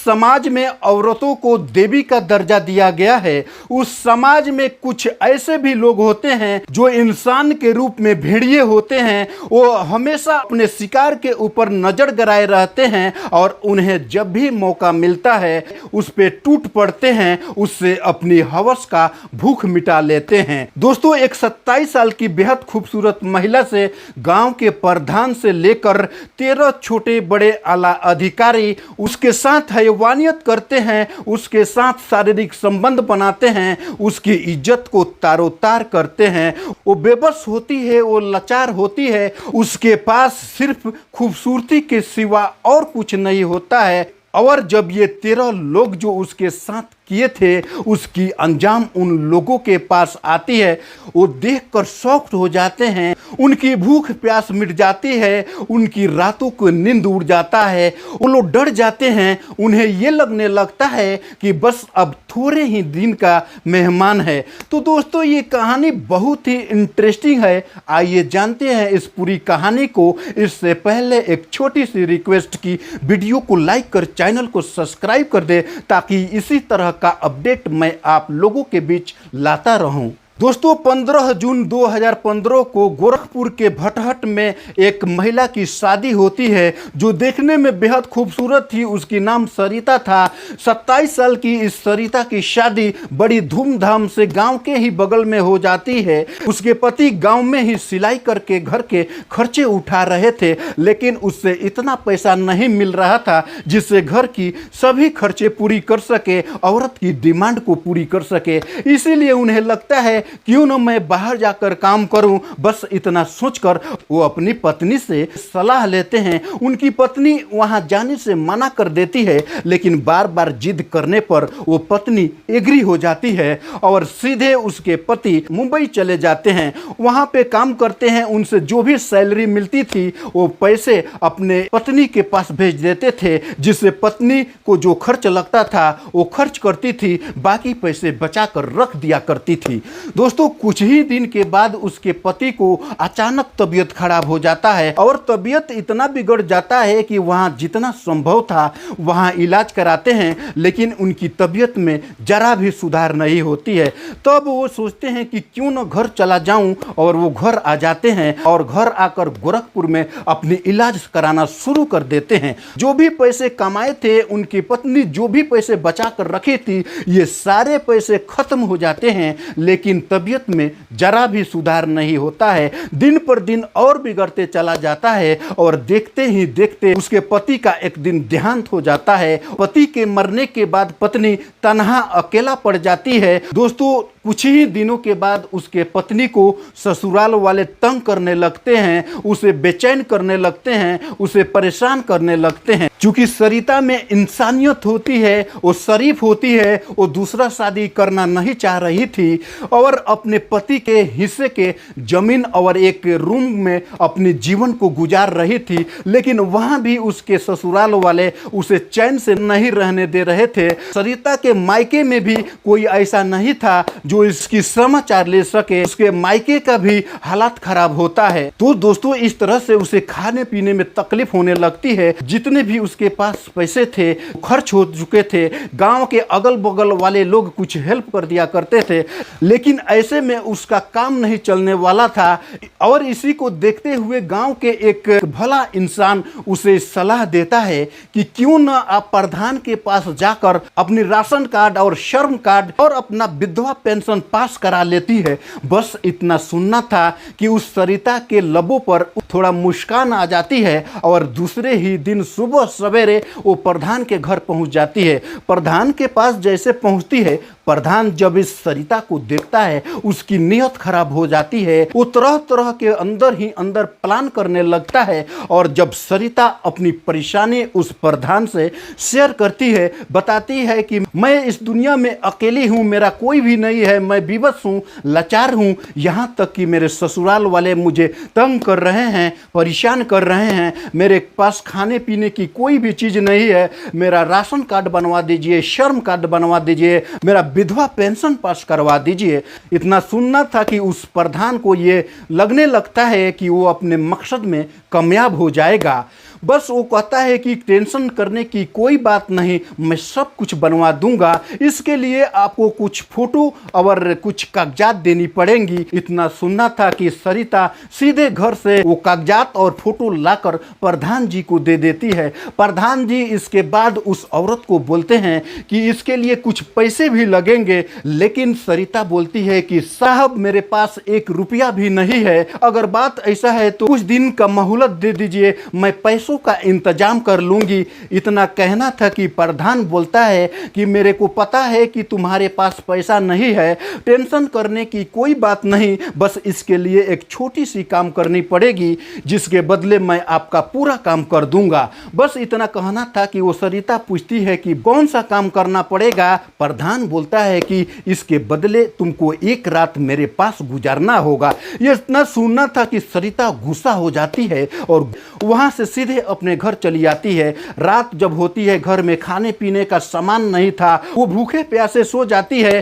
समाज में औरतों को देवी का दर्जा दिया गया है, उस समाज में कुछ ऐसे भी लोग होते हैं जो इंसान के रूप में भेड़िए होते हैं। वो हमेशा अपने शिकार के ऊपर नजर गड़ाए रहते हैं और उन्हें जब भी मौका मिलता है उस पे टूट पड़ते हैं, उससे अपनी हवस का भूख मिटा लेते हैं। दोस्तों, एक 27 साल की बेहद खूबसूरत महिला से गांव के प्रधान से लेकर 13 छोटे बड़े आला अधिकारी उसके साथ हैवानियत करते हैं, उसके साथ शारीरिक संबंध बनाते हैं, उसकी इज्जत को तारोतार करते हैं। वो बेबस होती है, वो लाचार होती है, उसके पास सिर्फ खूबसूरती के सिवा और कुछ नहीं होता है। और जब ये 13 लोग जो उसके साथ किए थे उसकी अंजाम उन लोगों के पास आती है, वो देखकर शॉक्ड हो जाते हैं, उनकी भूख प्यास मिट जाती है, उनकी रातों को नींद उड़ जाता है, वो लोग डर जाते हैं। उन्हें ये लगने लगता है कि बस अब थोड़े ही दिन का मेहमान है। तो दोस्तों, ये कहानी बहुत ही इंटरेस्टिंग है। आइए जानते हैं इस पूरी कहानी को। इससे पहले एक छोटी सी रिक्वेस्ट की वीडियो को लाइक कर चैनल को सब्सक्राइब कर दे ताकि इसी तरह का अपडेट मैं आप लोगों के बीच लाता रहूं। दोस्तों, 15 जून 2015 को गोरखपुर के भटहट में एक महिला की शादी होती है जो देखने में बेहद खूबसूरत थी। उसकी नाम सरिता था। 27 साल की इस सरिता की शादी बड़ी धूमधाम से गांव के ही बगल में हो जाती है। उसके पति गांव में ही सिलाई करके घर के खर्चे उठा रहे थे, लेकिन उससे इतना पैसा नहीं मिल रहा था जिससे घर की सभी खर्चे पूरी कर सके, औरत की डिमांड को पूरी कर सके। इसीलिए उन्हें लगता है क्यों न मैं बाहर जाकर काम करूं। बस इतना सोचकर वो अपनी पत्नी से सलाह लेते हैं। उनकी पत्नी वहां जाने से मना कर देती है, लेकिन बार बार जिद करने पर वो पत्नी एग्री हो जाती है और सीधे उसके पति मुंबई चले जाते हैं। वहां पे काम करते हैं। उनसे जो भी सैलरी मिलती थी वो पैसे अपने पत्नी के पास भेज देते थे, जिससे पत्नी को जो खर्च लगता था वो खर्च करती थी, बाकी पैसे बचा कर रख दिया करती थी। दोस्तों, कुछ ही दिन के बाद उसके पति को अचानक तबीयत खराब हो जाता है और तबीयत इतना बिगड़ जाता है कि वहां जितना संभव था वहां इलाज कराते हैं, लेकिन उनकी तबीयत में जरा भी सुधार नहीं होती है। तब वो सोचते हैं कि क्यों न घर चला जाऊं, और वो घर आ जाते हैं और घर आकर गोरखपुर में अपनी इलाज कराना शुरू कर देते हैं। जो भी पैसे कमाए थे, उनकी पत्नी जो भी पैसे बचा कर रखी थी, ये सारे पैसे खत्म हो जाते हैं, लेकिन तबीयत में जरा भी सुधार नहीं होता है। दिन पर दिन और बिगड़ते चला जाता है और देखते ही देखते उसके पति का एक दिन देहांत हो जाता है। पति के मरने के बाद पत्नी तन्हा अकेला पड़ जाती है। दोस्तों, कुछ ही दिनों के बाद उसके पत्नी को ससुराल वाले तंग करने लगते हैं, उसे बेचैन करने लगते हैं, उसे परेशान करने लगते हैं। क्योंकि सरिता में इंसानियत होती है, वो शरीफ होती है, वो दूसरा शादी करना नहीं चाह रही थी और अपने पति के हिस्से के जमीन और एक रूम में अपने जीवन को गुजार रही थी। लेकिन वहां भी उसके ससुराल वाले उसे चैन से नहीं रहने दे रहे थे। सरिता के मायके में भी कोई ऐसा नहीं था जो इसकी समाचार ले सके। उसके मायके का भी हालात खराब होता है। तो दोस्तों, इस तरह से उसे खाने पीने में तकलीफ होने लगती है। जितने भी उसके पास पैसे थे खर्च हो चुके थे। गांव के अगल बगल वाले लोग कुछ हेल्प कर दिया करते थे, लेकिन ऐसे में उसका काम नहीं चलने वाला था। और इसी को देखते हुए गांव के एक भला इंसान उसे सलाह देता है कि क्यों न आप प्रधान के पास जाकर अपनी राशन कार्ड और श्रम कार्ड और अपना विधवा पेंशन पास करा लेती है। बस इतना सुनना था कि उस सरिता के लबों पर थोड़ा मुस्कान आ जाती है और दूसरे ही दिन सुबह सवेरे वो प्रधान के घर पहुंच जाती है। प्रधान के पास जैसे पहुंचती है, प्रधान जब इस सरिता को देखता है उसकी नीयत खराब हो जाती है। वो तरह तरह के अंदर ही अंदर प्लान करने लगता है और जब सरिता अपनी परेशानी उस प्रधान से शेयर करती है, बताती है कि मैं इस दुनिया में अकेली हूँ, मेरा कोई भी नहीं है, मैं विवश हूँ, लाचार हूँ, यहाँ तक कि मेरे ससुराल वाले मुझे तंग कर रहे हैं, परेशान कर रहे हैं, मेरे पास खाने पीने की कोई भी चीज़ नहीं है, मेरा राशन कार्ड बनवा दीजिए, श्रम कार्ड बनवा दीजिए, मेरा विधवा पेंशन पास करवा दीजिए। इतना सुनना था कि उस प्रधान को ये लगने लगता है कि वो अपने मकसद में कामयाब हो जाएगा। बस वो कहता है कि टेंशन करने की कोई बात नहीं, मैं सब कुछ बनवा दूंगा, इसके लिए आपको कुछ फोटो और कुछ कागजात देनी पड़ेंगी। इतना सुनना था कि सरिता सीधे घर से वो कागजात और फोटो लाकर प्रधान जी को दे देती है। प्रधान जी इसके बाद उस औरत को बोलते हैं कि इसके लिए कुछ पैसे भी लगेंगे, लेकिन सरिता बोलती है कि साहब मेरे पास 1 रुपया भी नहीं है, अगर बात ऐसा है तो कुछ दिन का मोहलत दे दीजिए, मैं पैसों का इंतजाम कर लूंगी। इतना कहना था कि प्रधान बोलता है कि मेरे को पता है कि तुम्हारे पास पैसा नहीं है, टेंशन करने की कोई बात नहीं, बस इसके लिए एक छोटी सी काम करनी पड़ेगी, जिसके बदले मैं आपका पूरा काम कर दूंगा। बस इतना कहना था कि वो सरिता पूछती है कि कौन सा काम करना पड़ेगा। प्रधान बोलता है कि इसके बदले तुमको 1 रात मेरे पास गुजारना होगा। ये इतना सुनना था कि सरिता गुस्सा हो जाती है और वहां से सीधे अपने घर चली आती है। रात जब होती है, घर में खाने पीने का सामान नहीं था, वो भूखे प्यासे सो जाती है।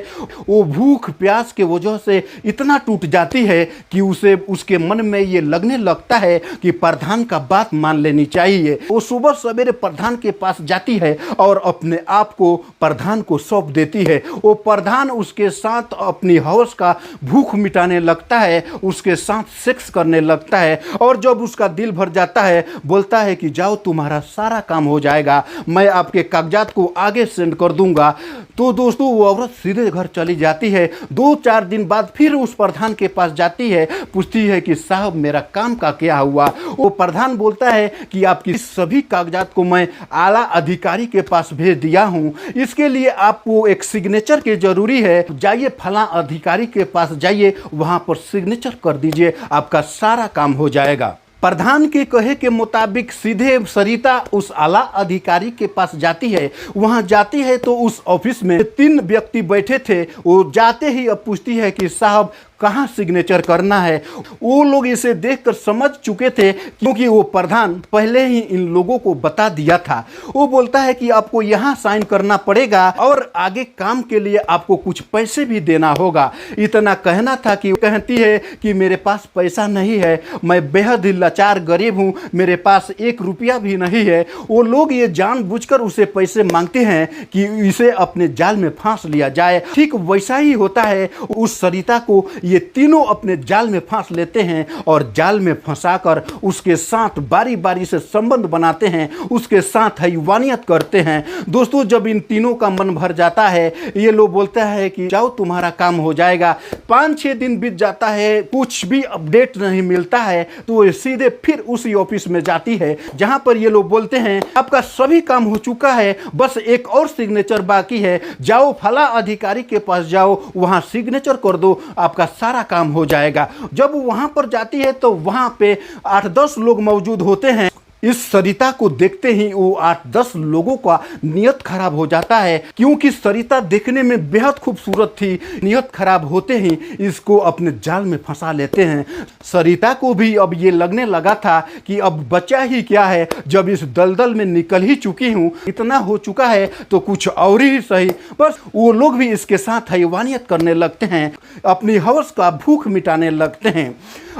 वो भूख प्यास के वजह से इतना टूट जाती है कि उसे उसके मन में ये लगने लगता है कि प्रधान का बात मान लेनी चाहिए। वो सुबह सवेरे प्रधान के पास जाती है और अपने आप को प्रधान को सौंप देती है। वो प्रधान उसके साथ अपनी हवस का भूख मिटाने लगता है, उसके साथ सेक्स करने लगता है और जब उसका दिल भर जाता है बोलता है कि जाओ तुम्हारा सारा काम हो जाएगा, मैं आपके कागजात को आगे सेंड कर दूंगा। तो दोस्तों वो औरत सीधे घर चली जाती है। 2-4 दिन बाद फिर उस प्रधान के पास जाती है, पूछती है कि साहब मेरा काम का क्या हुआ। वो प्रधान बोलता है कि आपकी सभी कागजात को मैं आला अधिकारी के पास भेज दिया हूँ, इसके लिए आपको एक सिग्नेचर की जरूरी है, जाइए फला अधिकारी के पास जाइए, वहां पर सिग्नेचर कर दीजिए, आपका सारा काम हो जाएगा। प्रधान के कहे के मुताबिक सीधे सरिता उस आला अधिकारी के पास जाती है। वहां जाती है तो उस ऑफिस में 3 व्यक्ति बैठे थे। वो जाते ही अब पूछती है कि साहब कहाँ सिग्नेचर करना है। वो लोग इसे देखकर समझ चुके थे क्योंकि वो प्रधान पहले ही इन लोगों को बता दिया था। वो बोलता है कि आपको यहाँ साइन करना पड़ेगा और आगे काम के लिए आपको कुछ पैसे भी देना होगा। इतना कहना था कि कहती है कि मेरे पास पैसा नहीं है, मैं बेहद ही लाचार गरीब हूँ, मेरे पास 1 रुपया भी नहीं है। वो लोग ये जानबूझकर उसे पैसे मांगते हैं कि इसे अपने जाल में फांस लिया जाए। ठीक वैसा ही होता है, उस सरिता को ये तीनों अपने जाल में फांस लेते हैं और जाल में फंसाकर उसके साथ बारी बारी से संबंध बनाते हैं, उसके साथ हैवानियत करते हैं। दोस्तों जब इन तीनों का मन भर जाता है, ये लोग बोलता है कि जाओ तुम्हारा काम हो जाएगा। 5-6 दिन बीत जाता है, कुछ भी अपडेट नहीं मिलता है, तो वो सीधे फिर उसी ऑफिस में जाती है जहां पर ये लोग बोलते हैं आपका सभी काम हो चुका है, बस एक और सिग्नेचर बाकी है, जाओ फला अधिकारी के पास जाओ, वहां सिग्नेचर कर दो, आपका सारा काम हो जाएगा। जब वहां पर जाती है तो वहां पे 8-10 लोग मौजूद होते हैं। इस सरिता को देखते ही वो 8-10 लोगों का नियत खराब हो जाता है, क्योंकि सरिता देखने में बेहद खूबसूरत थी। नियत खराब होते ही इसको अपने जाल में फंसा लेते हैं। सरिता को भी अब ये लगने लगा था कि अब बचा ही क्या है, जब इस दलदल में निकल ही चुकी हूँ, इतना हो चुका है तो कुछ और ही सही। बस वो लोग भी इसके साथ हैवानियत करने लगते हैं, अपनी हवस का भूख मिटाने लगते हैं।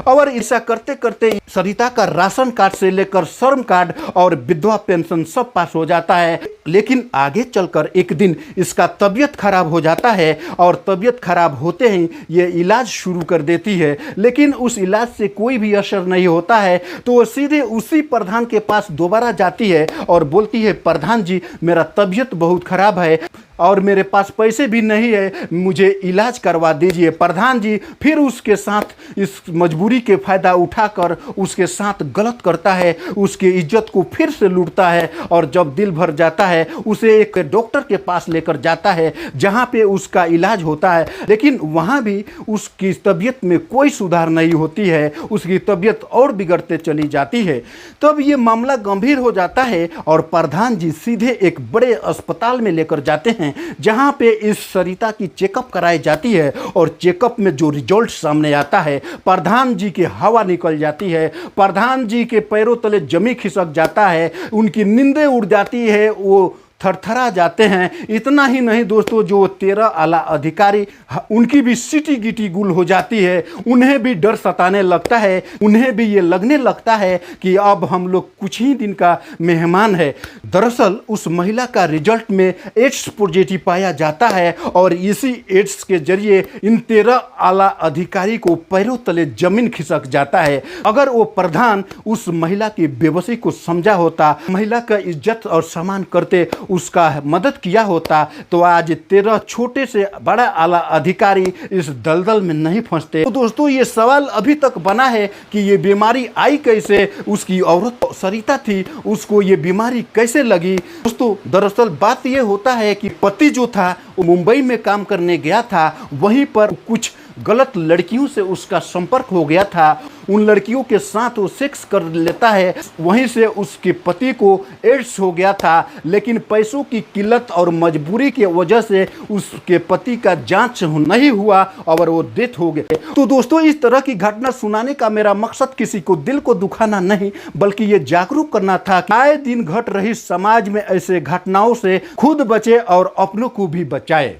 और ऐसा करते करते सरिता का राशन कार्ड से लेकर श्रम कार्ड और विधवा पेंशन सब पास हो जाता है। लेकिन आगे चलकर एक दिन इसका तबीयत खराब हो जाता है और तबीयत खराब होते ही ये इलाज शुरू कर देती है, लेकिन उस इलाज से कोई भी असर नहीं होता है। तो वो सीधे उसी प्रधान के पास दोबारा जाती है और बोलती है प्रधान जी मेरा तबीयत बहुत खराब है और मेरे पास पैसे भी नहीं है, मुझे इलाज करवा दीजिए। प्रधान जी फिर उसके साथ इस मजबूरी के फ़ायदा उठाकर उसके साथ गलत करता है, उसकी इज्जत को फिर से लूटता है और जब दिल भर जाता है उसे एक डॉक्टर के पास लेकर जाता है जहां पे उसका इलाज होता है। लेकिन वहां भी उसकी तबीयत में कोई सुधार नहीं होती है, उसकी तबीयत और बिगड़ते चली जाती है। तब ये मामला गंभीर हो जाता है और प्रधान जी सीधे एक बड़े अस्पताल में लेकर जाते हैं जहां पे इस सरिता की चेकअप कराई जाती है और चेकअप में जो रिजल्ट सामने आता है, प्रधान जी की हवा निकल जाती है, प्रधान जी के पैरों तले जमी खिसक जाता है, उनकी नींदें उड़ जाती है, वो थरथरा जाते हैं। इतना ही नहीं दोस्तों, जो 13 आला अधिकारी उनकी भी सीटी गिटी गुल हो जाती है, उन्हें भी डर सताने लगता है, उन्हें भी ये लगने लगता है कि अब हम लोग कुछ ही दिन का मेहमान है। दरअसल उस महिला का रिजल्ट में एड्स पॉजिटिव पाया जाता है और इसी एड्स के जरिए इन 13 आला अधिकारी को पैरों तले जमीन खिसक जाता है। अगर वो प्रधान उस महिला की बेबसी को समझा होता, महिला का इज्जत और सम्मान करते उसका मदद किया होता, तो आज 13 छोटे से बड़ा आला अधिकारी इस दलदल में नहीं फंसते। तो दोस्तों, ये सवाल अभी तक बना है कि ये बीमारी आई कैसे, उसकी औरत सरिता थी, उसको ये बीमारी कैसे लगी। दोस्तों, दरअसल बात ये होता है कि पति जो था वो मुंबई में काम करने गया था, वहीं पर कुछ गलत लड़कियों से उसका संपर्क हो गया था। उन लड़कियों के साथ वो सेक्स कर लेता है, वहीं से उसके पति को एड्स हो गया था। लेकिन पैसों की किल्लत और मजबूरी की वजह से उसके पति का जांच नहीं हुआ और वो डेथ हो गए। तो दोस्तों, इस तरह की घटना सुनाने का मेरा मकसद किसी को दिल को दुखाना नहीं, बल्कि ये जागरूक करना था कि आए दिन घट रही समाज में ऐसे घटनाओं से खुद बचे और अपनों को भी बचाए।